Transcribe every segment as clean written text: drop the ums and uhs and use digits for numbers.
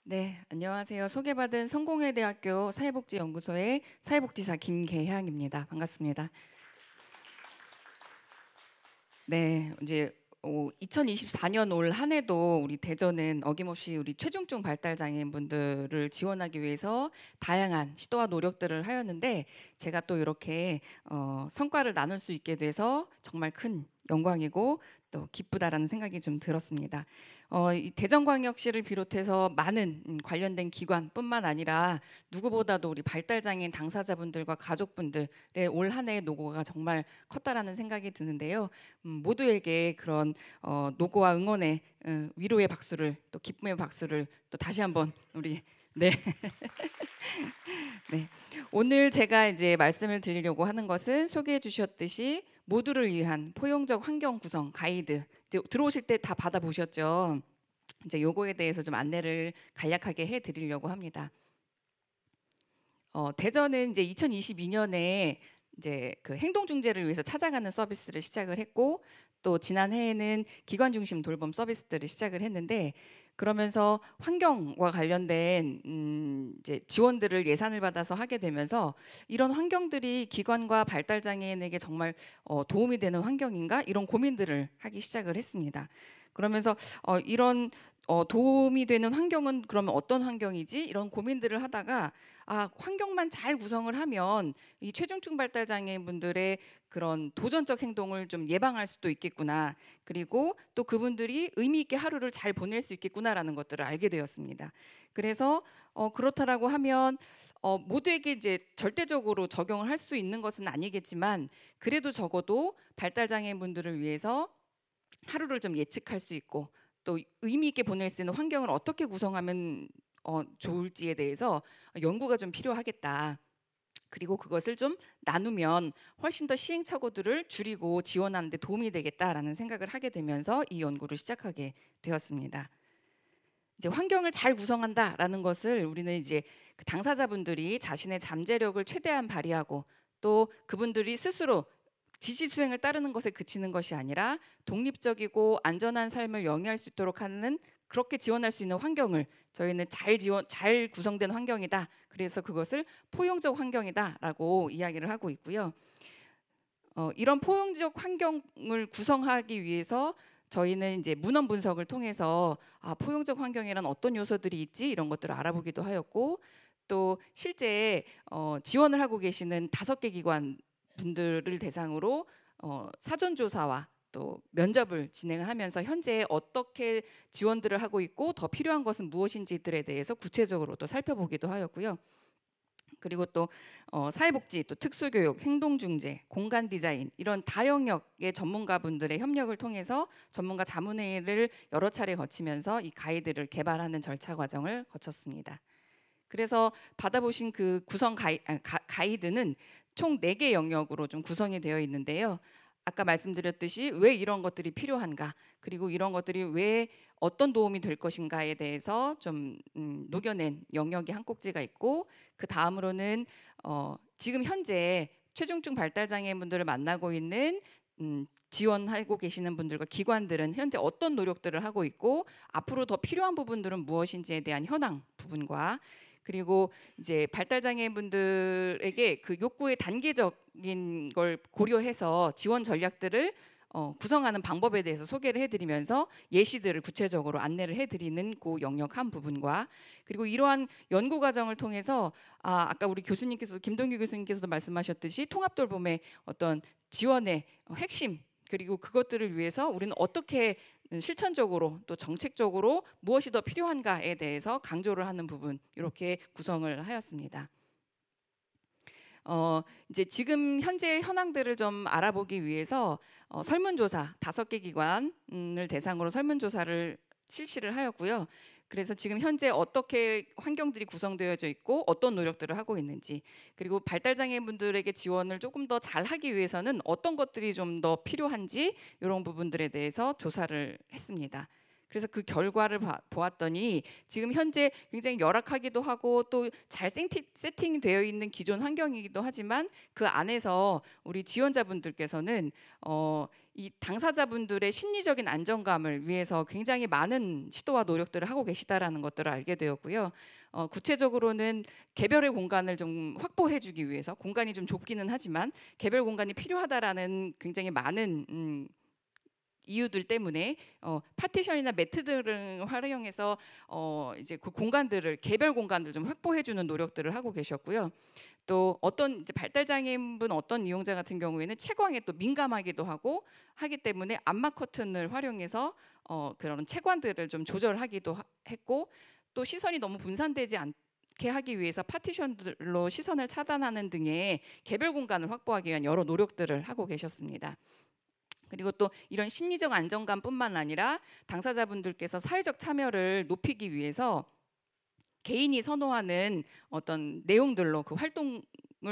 네, 안녕하세요. 소개받은 성공회대학교 사회복지연구소의 사회복지사 김계향입니다. 반갑습니다. 네, 이제 2024년 올 한 해도 우리 대전은 어김없이 우리 최중증 발달 장애인분들을 지원하기 위해서 다양한 시도와 노력들을 하였는데 제가 또 이렇게 성과를 나눌 수 있게 돼서 정말 큰 영광이고 또 기쁘다라는 생각이 좀 들었습니다. 이 대전광역시를 비롯해서 많은 관련된 기관뿐만 아니라 누구보다도 우리 발달장애인 당사자분들과 가족분들의 올 한 해의 노고가 정말 컸다라는 생각이 드는데요. 모두에게 그런 노고와 응원의 위로의 박수를 또 기쁨의 박수를 또 다시 한번 우리 네. 네. 오늘 제가 이제 말씀을 드리려고 하는 것은 소개해 주셨듯이 모두를 위한 포용적 환경 구성 가이드. 이제 들어오실 때 다 받아 보셨죠? 이제 요거에 대해서 좀 안내를 간략하게 해 드리려고 합니다. 대전은 이제 2022년에 이제 그 행동 중재를 위해서 찾아가는 서비스를 시작을 했고 또 지난해에는 기관 중심 돌봄 서비스들을 시작을 했는데 그러면서 환경과 관련된 이제 지원들을 예산을 받아서 하게 되면서 이런 환경들이 기관과 발달 장애인에게 정말 도움이 되는 환경인가 이런 고민들을 하기 시작을 했습니다. 그러면서 이런 도움이 되는 환경은 그러면 어떤 환경이지? 이런 고민들을 하다가 환경만 잘 구성을 하면 이 최중증 발달 장애인분들의 그런 도전적 행동을 좀 예방할 수도 있겠구나. 그리고 또 그분들이 의미 있게 하루를 잘 보낼 수 있겠구나라는 것들을 알게 되었습니다. 그래서 그렇다라고 하면 모두에게 이제 절대적으로 적용을 할 수 있는 것은 아니겠지만 그래도 적어도 발달 장애인분들을 위해서 하루를 좀 예측할 수 있고 또 의미 있게 보낼 수 있는 환경을 어떻게 구성하면 좋을지에 대해서 연구가 좀 필요하겠다. 그리고 그것을 좀 나누면 훨씬 더 시행착오들을 줄이고 지원하는 데 도움이 되겠다라는 생각을 하게 되면서 이 연구를 시작하게 되었습니다. 이제 환경을 잘 구성한다라는 것을 우리는 이제 그 당사자분들이 자신의 잠재력을 최대한 발휘하고 또 그분들이 스스로 지시 수행을 따르는 것에 그치는 것이 아니라 독립적이고 안전한 삶을 영위할 수 있도록 하는 그렇게 지원할 수 있는 환경을 저희는 잘 구성된 환경이다. 그래서 그것을 포용적 환경이다라고 이야기를 하고 있고요. 이런 포용적 환경을 구성하기 위해서 저희는 이제 문헌 분석을 통해서 포용적 환경에는 어떤 요소들이 있지 이런 것들을 알아보기도 하였고 또 실제 지원을 하고 계시는 5개 기관 분들을 대상으로 사전 조사와 또 면접을 진행을 하면서 현재 어떻게 지원들을 하고 있고 더 필요한 것은 무엇인지들에 대해서 구체적으로 또 살펴보기도 하였고요. 그리고 또 사회복지, 또 특수교육, 행동중재, 공간 디자인 이런 다영역의 전문가분들의 협력을 통해서 전문가 자문회의를 여러 차례 거치면서 이 가이드를 개발하는 절차 과정을 거쳤습니다. 그래서 받아보신 그 구성 가이드는 총 4개 영역으로 좀 구성이 되어 있는데요. 아까 말씀드렸듯이 왜 이런 것들이 필요한가, 그리고 이런 것들이 왜 어떤 도움이 될 것인가에 대해서 좀 녹여낸 영역이 한 꼭지가 있고 그 다음으로는 지금 현재 최중증 발달 장애인분들을 만나고 있는 지원하고 계시는 분들과 기관들은 현재 어떤 노력들을 하고 있고 앞으로 더 필요한 부분들은 무엇인지에 대한 현황 부분과 그리고 이제 발달 장애인분들에게 그 욕구의 단계적인 걸 고려해서 지원 전략들을 구성하는 방법에 대해서 소개를 해드리면서 예시들을 구체적으로 안내를 해드리는 그 영역 한 부분과 그리고 이러한 연구 과정을 통해서 아까 우리 교수님께서 김동규 교수님께서도 말씀하셨듯이 통합돌봄의 어떤 지원의 핵심 그리고 그것들을 위해서 우리는 어떻게 실천적으로 또 정책적으로 무엇이 더 필요한가에 대해서 강조를 하는 부분 이렇게 구성을 하였습니다. 이제 지금 현재 현황들을 좀 알아보기 위해서 설문조사 5개 기관을 대상으로 설문조사를 실시를 하였고요. 그래서 지금 현재 어떻게 환경들이 구성되어져 있고 어떤 노력들을 하고 있는지 그리고 발달장애인분들에게 지원을 조금 더 잘하기 위해서는 어떤 것들이 좀 더 필요한지 이런 부분들에 대해서 조사를 했습니다. 그래서 그 결과를 보았더니 지금 현재 굉장히 열악하기도 하고 또 잘 세팅되어 있는 기존 환경이기도 하지만 그 안에서 우리 지원자분들께서는 이 당사자분들의 심리적인 안정감을 위해서 굉장히 많은 시도와 노력들을 하고 계시다라는 것들을 알게 되었고요. 구체적으로는 개별의 공간을 좀 확보해주기 위해서, 공간이 좀 좁기는 하지만 개별 공간이 필요하다라는 굉장히 많은 이유들 때문에 파티션이나 매트 등을 활용해서 이제 그 공간들을, 개별 공간들을 좀 확보해주는 노력들을 하고 계셨고요. 또 어떤 이제 발달장애인분 어떤 이용자 같은 경우에는 채광에 또 민감하기도 하기 때문에 암막 커튼을 활용해서 그런 채광들을 좀 조절하기도 했고, 또 시선이 너무 분산되지 않게 하기 위해서 파티션들로 시선을 차단하는 등의 개별 공간을 확보하기 위한 여러 노력들을 하고 계셨습니다. 그리고 또 이런 심리적 안정감뿐만 아니라 당사자분들께서 사회적 참여를 높이기 위해서 개인이 선호하는 어떤 내용들로 그 활동을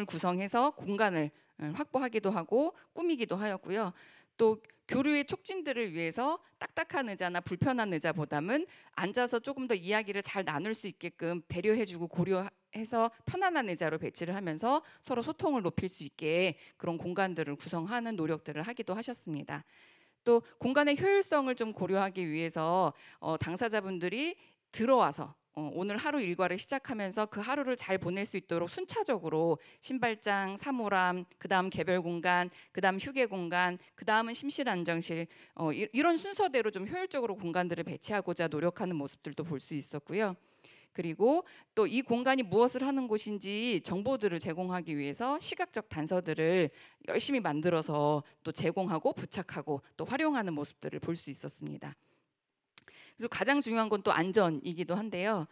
구성해서 공간을 확보하기도 하고 꾸미기도 하였고요. 또 교류의 촉진들을 위해서 딱딱한 의자나 불편한 의자보다는 앉아서 조금 더 이야기를 잘 나눌 수 있게끔 배려해주고 고려해서 편안한 의자로 배치를 하면서 서로 소통을 높일 수 있게 그런 공간들을 구성하는 노력들을 하기도 하셨습니다. 또 공간의 효율성을 좀 고려하기 위해서 당사자분들이 들어와서 오늘 하루 일과를 시작하면서 그 하루를 잘 보낼 수 있도록 순차적으로 신발장, 사물함, 그다음 개별 공간, 그다음 휴게 공간, 그다음은 심실 안정실, 이런 순서대로 좀 효율적으로 공간들을 배치하고자 노력하는 모습들도 볼 수 있었고요. 그리고 또 이 공간이 무엇을 하는 곳인지 정보들을 제공하기 위해서 시각적 단서들을 열심히 만들어서 또 제공하고 부착하고 또 활용하는 모습들을 볼 수 있었습니다. 그리고 가장 중요한 건 또 안전이기도 한데요.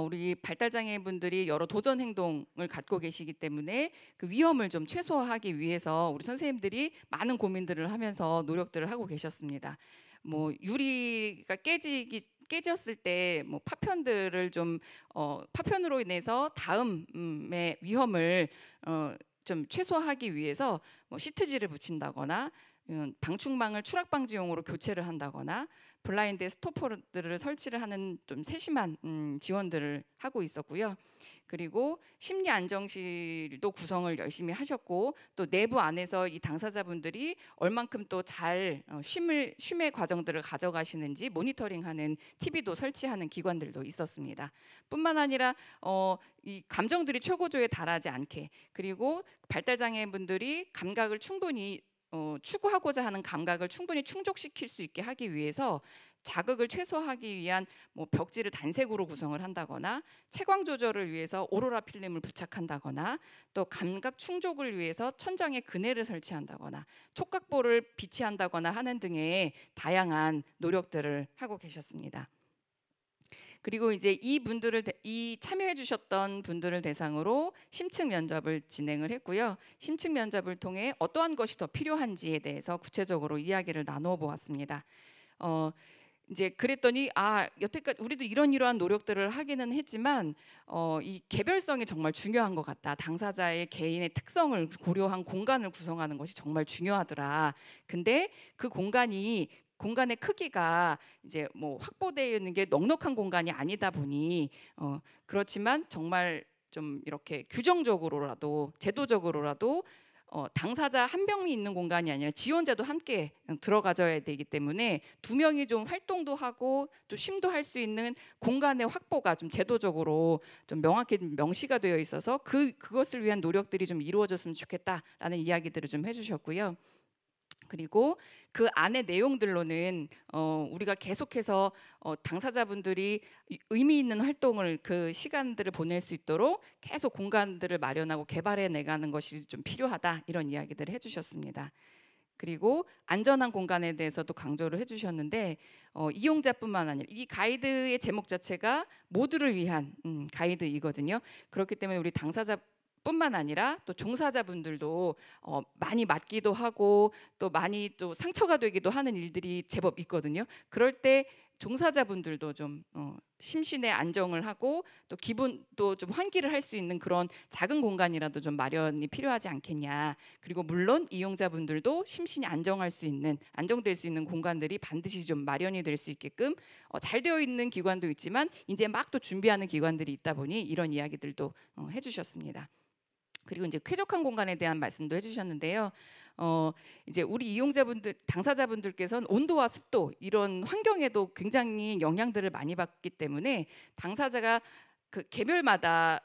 우리 발달장애인분들이 여러 도전 행동을 갖고 계시기 때문에 그 위험을 좀 최소화하기 위해서 우리 선생님들이 많은 고민들을 하면서 노력들을 하고 계셨습니다. 뭐 유리가 깨졌을 때 뭐 파편들을 좀 파편으로 인해서 다음의 위험을 좀 최소화하기 위해서 뭐 시트지를 붙인다거나 방충망을 추락 방지용으로 교체를 한다거나 블라인드 스토퍼들을 설치를 하는 좀 세심한 지원들을 하고 있었고요. 그리고 심리 안정실도 구성을 열심히 하셨고, 또 내부 안에서 이 당사자분들이 얼만큼 또 잘 쉼의 과정들을 가져가시는지 모니터링하는 TV도 설치하는 기관들도 있었습니다. 뿐만 아니라 이 감정들이 최고조에 달하지 않게, 그리고 발달장애인분들이 감각을 충분히 추구하고자 하는 감각을 충분히 충족시킬 수 있게 하기 위해서 자극을 최소화하기 위한 뭐 벽지를 단색으로 구성을 한다거나 채광 조절을 위해서 오로라 필름을 부착한다거나 또 감각 충족을 위해서 천장에 그네를 설치한다거나 촉각볼을 비치한다거나 하는 등의 다양한 노력들을 하고 계셨습니다. 그리고 이제 이 참여해 주셨던 분들을 대상으로 심층 면접을 진행을 했고요. 심층 면접을 통해 어떠한 것이 더 필요한지에 대해서 구체적으로 이야기를 나누어 보았습니다. 이제 그랬더니 여태까지 우리도 이러한 노력들을 하기는 했지만 이 개별성이 정말 중요한 것 같다. 당사자의 개인의 특성을 고려한 공간을 구성하는 것이 정말 중요하더라. 근데 그 공간의 크기가 이제 뭐 확보되어 있는 게 넉넉한 공간이 아니다 보니 그렇지만 정말 좀 이렇게 규정적으로라도 제도적으로라도 당사자 한 명이 있는 공간이 아니라 지원자도 함께 들어가져야 되기 때문에 두 명이 좀 활동도 하고 또 쉼도 할 수 있는 공간의 확보가 좀 제도적으로 좀 명확히 명시가 되어 있어서 그것을 위한 노력들이 좀 이루어졌으면 좋겠다라는 이야기들을 좀 해주셨고요. 그리고 그 안의 내용들로는 우리가 계속해서 당사자분들이 의미 있는 활동을 그 시간들을 보낼 수 있도록 계속 공간들을 마련하고 개발해 나가는 것이 좀 필요하다, 이런 이야기들을 해주셨습니다. 그리고 안전한 공간에 대해서도 강조를 해주셨는데 이용자뿐만 아니라 이 가이드의 제목 자체가 모두를 위한 가이드이거든요. 그렇기 때문에 우리 당사자 뿐만 아니라 또 종사자분들도 많이 맞기도 하고 또 많이 또 상처가 되기도 하는 일들이 제법 있거든요. 그럴 때 종사자분들도 좀 심신의 안정을 하고 또 기분도 좀 환기를 할 수 있는 그런 작은 공간이라도 좀 마련이 필요하지 않겠냐. 그리고 물론 이용자분들도 심신이 안정될 수 있는 공간들이 반드시 좀 마련이 될 수 있게끔 잘 되어 있는 기관도 있지만 이제 막 또 준비하는 기관들이 있다 보니 이런 이야기들도 해주셨습니다. 그리고 이제 쾌적한 공간에 대한 말씀도 해주셨는데요. 이제 우리 이용자분들, 당사자분들께서는 온도와 습도 이런 환경에도 굉장히 영향들을 많이 받기 때문에 당사자가 그 개별마다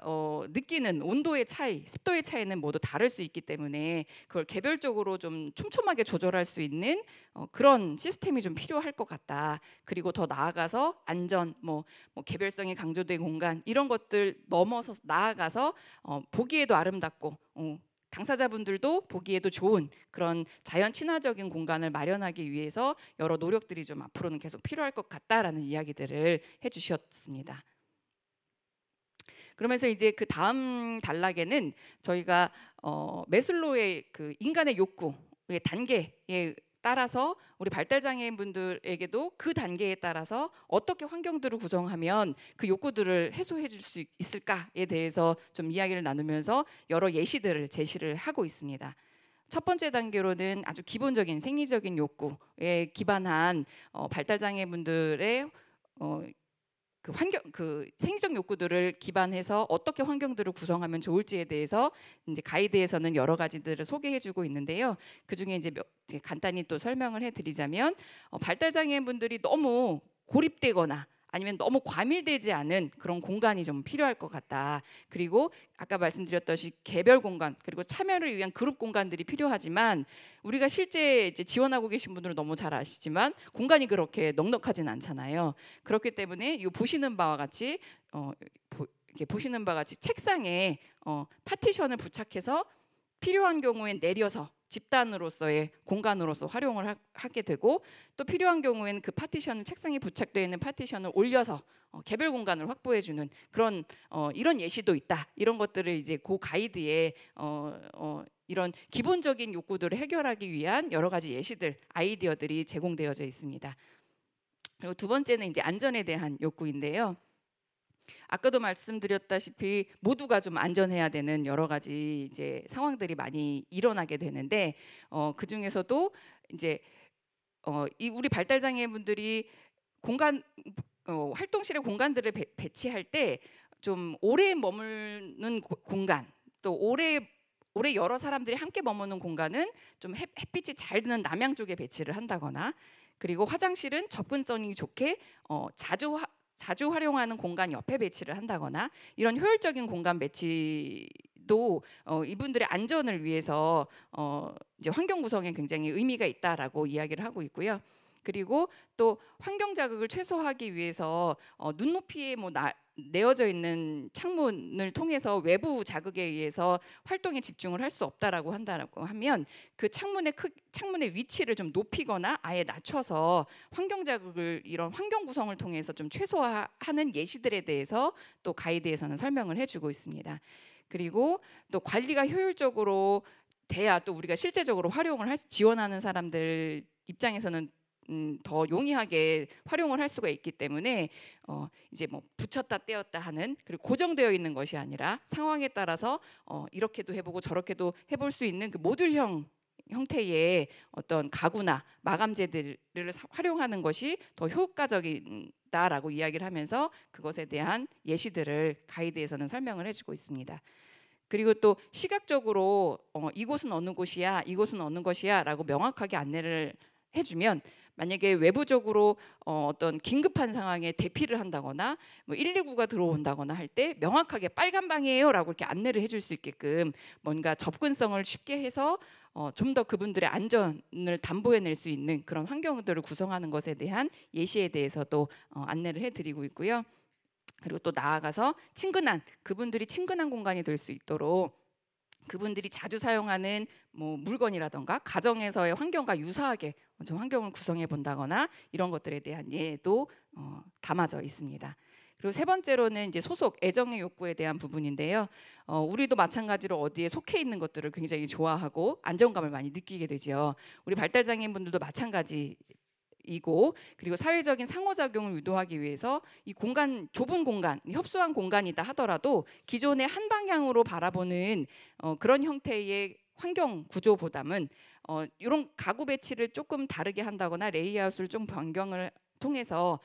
느끼는 온도의 차이, 습도의 차이는 모두 다를 수 있기 때문에 그걸 개별적으로 좀 촘촘하게 조절할 수 있는 그런 시스템이 좀 필요할 것 같다. 그리고 더 나아가서 안전, 뭐 개별성이 강조된 공간 이런 것들 넘어서 나아가서 보기에도 아름답고 당사자분들도 보기에도 좋은 그런 자연 친화적인 공간을 마련하기 위해서 여러 노력들이 좀 앞으로는 계속 필요할 것 같다라는 이야기들을 해주셨습니다. 그러면서 이제 그 다음 단락에는 저희가 매슬로우의 그 인간의 욕구의 단계에 따라서 우리 발달장애인분들에게도 그 단계에 따라서 어떻게 환경들을 구성하면 그 욕구들을 해소해 줄 수 있을까에 대해서 좀 이야기를 나누면서 여러 예시들을 제시를 하고 있습니다. 첫 번째 단계로는 아주 기본적인 생리적인 욕구에 기반한 발달장애인분들의 그 생리적 욕구들을 기반해서 어떻게 환경들을 구성하면 좋을지에 대해서 이제 가이드에서는 여러 가지들을 소개해주고 있는데요. 그 중에 이제 간단히 또 설명을 해드리자면 발달장애인분들이 너무 고립되거나 아니면 너무 과밀되지 않은 그런 공간이 좀 필요할 것 같다. 그리고 아까 말씀드렸듯이 개별 공간 그리고 참여를 위한 그룹 공간들이 필요하지만 우리가 실제 이제 지원하고 계신 분들은 너무 잘 아시지만 공간이 그렇게 넉넉하진 않잖아요. 그렇기 때문에 이 보시는 바와 같이 책상에 파티션을 부착해서 필요한 경우엔 내려서 집단으로서의 공간으로서 활용을 하게 되고 또 필요한 경우에는 그 파티션을 책상에 부착되어 있는 파티션을 올려서 개별 공간을 확보해주는 그런 이런 예시도 있다. 이런 것들을 이제 그 가이드에 이런 기본적인 욕구들을 해결하기 위한 여러 가지 예시들, 아이디어들이 제공되어져 있습니다. 그리고 두 번째는 이제 안전에 대한 욕구인데요. 아까도 말씀드렸다시피 모두가 좀 안전해야 되는 여러 가지 이제 상황들이 많이 일어나게 되는데 그 중에서도 이제 이 우리 발달장애인분들이 공간 활동실의 공간들을 배치할 때 좀 오래 머무는 공간 또 오래 여러 사람들이 함께 머무는 공간은 좀 햇빛이 잘 드는 남향 쪽에 배치를 한다거나 그리고 화장실은 접근성이 좋게 자주 활용하는 공간 옆에 배치를 한다거나 이런 효율적인 공간 배치도 이분들의 안전을 위해서 이제 환경 구성에 굉장히 의미가 있다라고 이야기를 하고 있고요. 그리고 또 환경 자극을 최소화하기 위해서 눈높이에 내어져 있는 창문을 통해서 외부 자극에 의해서 활동에 집중을 할 수 없다라고 한다고 하면 그 창문의 위치를 좀 높이거나 아예 낮춰서 환경 자극을 이런 환경 구성을 통해서 좀 최소화하는 예시들에 대해서 또 가이드에서는 설명을 해주고 있습니다. 그리고 또 관리가 효율적으로 돼야 또 우리가 실제적으로 활용을 지원하는 사람들 입장에서는 더 용이하게 활용을 할 수가 있기 때문에 이제 뭐 붙였다 떼었다 하는 그리고 고정되어 있는 것이 아니라 상황에 따라서 이렇게도 해보고 저렇게도 해볼 수 있는 그 모듈형 형태의 어떤 가구나 마감재들을 활용하는 것이 더 효과적이다라고 이야기를 하면서 그것에 대한 예시들을 가이드에서는 설명을 해주고 있습니다. 그리고 또 시각적으로 이곳은 어느 곳이야, 이곳은 어느 것이야라고 명확하게 안내를 해주면 만약에 외부적으로 어떤 긴급한 상황에 대피를 한다거나 뭐 119가 들어온다거나 할 때 명확하게 빨간 방이에요라고 이렇게 안내를 해줄 수 있게끔 뭔가 접근성을 쉽게 해서 좀 더 그분들의 안전을 담보해낼 수 있는 그런 환경들을 구성하는 것에 대한 예시에 대해서도 안내를 해드리고 있고요. 그리고 또 나아가서 그분들이 친근한 공간이 될 수 있도록 그분들이 자주 사용하는 뭐 물건이라던가 가정에서의 환경과 유사하게 좀 환경을 구성해 본다거나 이런 것들에 대한 예도 담아져 있습니다. 그리고 세 번째로는 이제 애정의 욕구에 대한 부분인데요. 우리도 마찬가지로 어디에 속해 있는 것들을 굉장히 좋아하고 안정감을 많이 느끼게 되죠. 우리 발달장애인분들도 마찬가지. 이고 그리고 사회적인 상호작용을 유도하기 위해서 이 공간 좁은 공간 협소한 공간이다 하더라도 기존의 한 방향으로 바라보는 그런 형태의 환경 구조보다는 이런 가구 배치를 조금 다르게 한다거나 레이아웃을 좀 변경을 통해서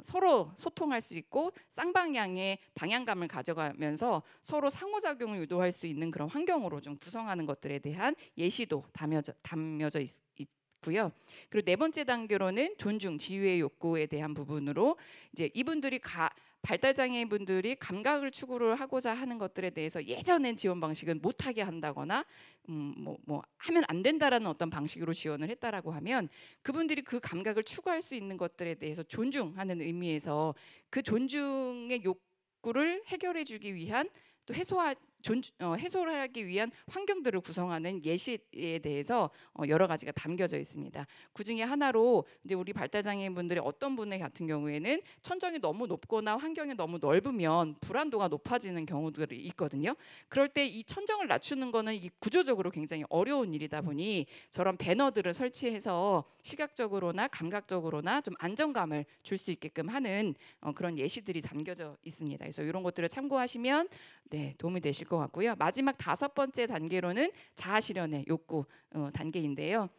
서로 소통할 수 있고 쌍방향의 방향감을 가져가면서 서로 상호작용을 유도할 수 있는 그런 환경으로 좀 구성하는 것들에 대한 예시도 담겨져 있고요. 그리고 네 번째 단계로는 존중, 지위의 욕구에 대한 부분으로 이제 이분들이 발달 장애인 분들이 감각을 추구를 하고자 하는 것들에 대해서 예전엔 지원 방식은 못하게 한다거나 뭐 하면 안 된다라는 어떤 방식으로 지원을 했다라고 하면 그분들이 그 감각을 추구할 수 있는 것들에 대해서 존중하는 의미에서 그 존중의 욕구를 해결해주기 위한 또 해소를 하기 위한 환경들을 구성하는 예시에 대해서 여러 가지가 담겨져 있습니다. 그 중에 하나로 이제 우리 발달장애인분들의 어떤 분의 같은 경우에는 천정이 너무 높거나 환경이 너무 넓으면 불안도가 높아지는 경우들이 있거든요. 그럴 때 이 천정을 낮추는 거는 이 구조적으로 굉장히 어려운 일이다 보니 저런 배너들을 설치해서 시각적으로나 감각적으로나 좀 안정감을 줄 수 있게끔 하는 그런 예시들이 담겨져 있습니다. 그래서 이런 것들을 참고하시면 네, 도움이 되실 것 같고요. 마지막 5번째 단계로는 자아 실현의 욕구 단계인데요.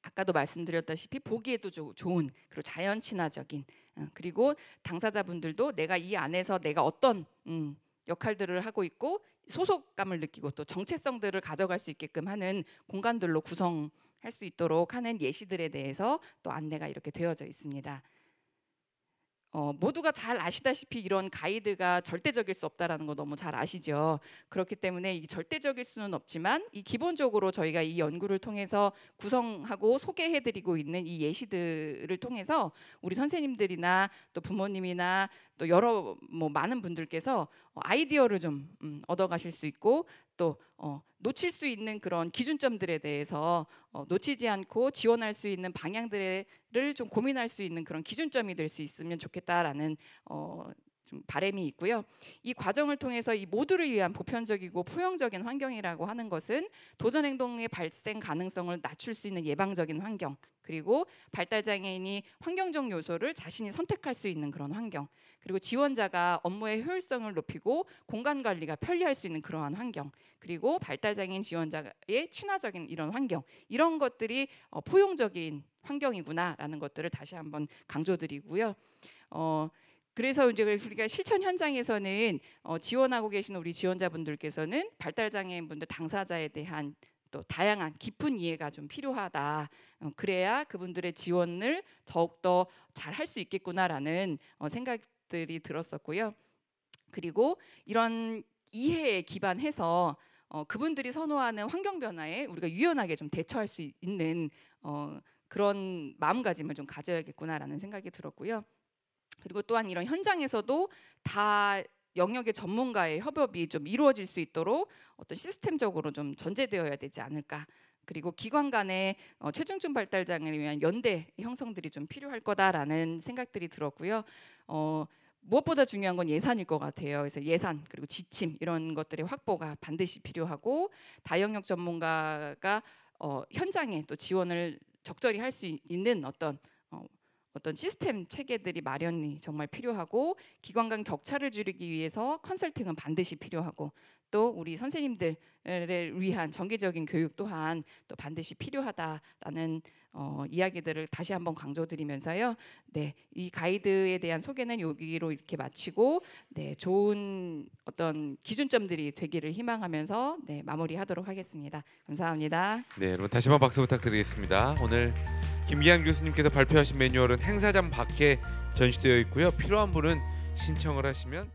아까도 말씀드렸다시피 보기에도 좋은 그리고 자연 친화적인 그리고 당사자분들도 내가 이 안에서 내가 어떤 역할들을 하고 있고 소속감을 느끼고 또 정체성들을 가져갈 수 있게끔 하는 공간들로 구성할 수 있도록 하는 예시들에 대해서 또 안내가 이렇게 되어져 있습니다. 모두가 잘 아시다시피 이런 가이드가 절대적일 수 없다라는 거 너무 잘 아시죠. 그렇기 때문에 이 절대적일 수는 없지만 이 기본적으로 저희가 이 연구를 통해서 구성하고 소개해드리고 있는 이 예시들을 통해서 우리 선생님들이나 또 부모님이나 또 여러 많은 분들께서 아이디어를 좀 얻어가실 수 있고 또 놓칠 수 있는 그런 기준점들에 대해서 놓치지 않고 지원할 수 있는 방향들을 좀 고민할 수 있는 그런 기준점이 될 수 있으면 좋겠다라는 좀 바람이 있고요. 이 과정을 통해서 이 모두를 위한 보편적이고 포용적인 환경이라고 하는 것은 도전 행동의 발생 가능성을 낮출 수 있는 예방적인 환경, 그리고 발달 장애인이 환경적 요소를 자신이 선택할 수 있는 그런 환경, 그리고 지원자가 업무의 효율성을 높이고 공간 관리가 편리할 수 있는 그러한 환경, 그리고 발달 장애인 지원자의 친화적인 이런 환경, 이런 것들이 포용적인 환경이구나라는 것들을 다시 한번 강조드리고요. 그래서 이제 우리가 실천 현장에서는 지원하고 계신 우리 지원자분들께서는 발달 장애인분들 당사자에 대한 또 다양한 깊은 이해가 좀 필요하다. 그래야 그분들의 지원을 더욱더 잘 할 수 있겠구나라는 생각들이 들었었고요. 그리고 이런 이해에 기반해서 그분들이 선호하는 환경 변화에 우리가 유연하게 좀 대처할 수 있는 그런 마음가짐을 좀 가져야겠구나라는 생각이 들었고요. 그리고 또한 이런 현장에서도 다 영역의 전문가의 협업이 좀 이루어질 수 있도록 어떤 시스템적으로 좀 전제되어야 되지 않을까. 그리고 기관 간의 최중증 발달 장애를 위한 연대 형성들이 좀 필요할 거다라는 생각들이 들었고요. 무엇보다 중요한 건 예산일 것 같아요. 그래서 예산 그리고 지침 이런 것들의 확보가 반드시 필요하고 다영역 전문가가 현장에 또 지원을 적절히 할 수 있는 어떤 시스템 체계들이 마련이 정말 필요하고 기관 간 격차를 줄이기 위해서 컨설팅은 반드시 필요하고 또 우리 선생님들을 위한 정기적인 교육 또한 또 반드시 필요하다라는 이야기들을 다시 한번 강조드리면서요. 네, 이 가이드에 대한 소개는 여기로 이렇게 마치고 네, 좋은 어떤 기준점들이 되기를 희망하면서 네, 마무리하도록 하겠습니다. 감사합니다. 네, 여러분 다시 한번 박수 부탁드리겠습니다. 오늘 김기한 교수님께서 발표하신 매뉴얼은 행사장 밖에 전시되어 있고요. 필요한 분은 신청을 하시면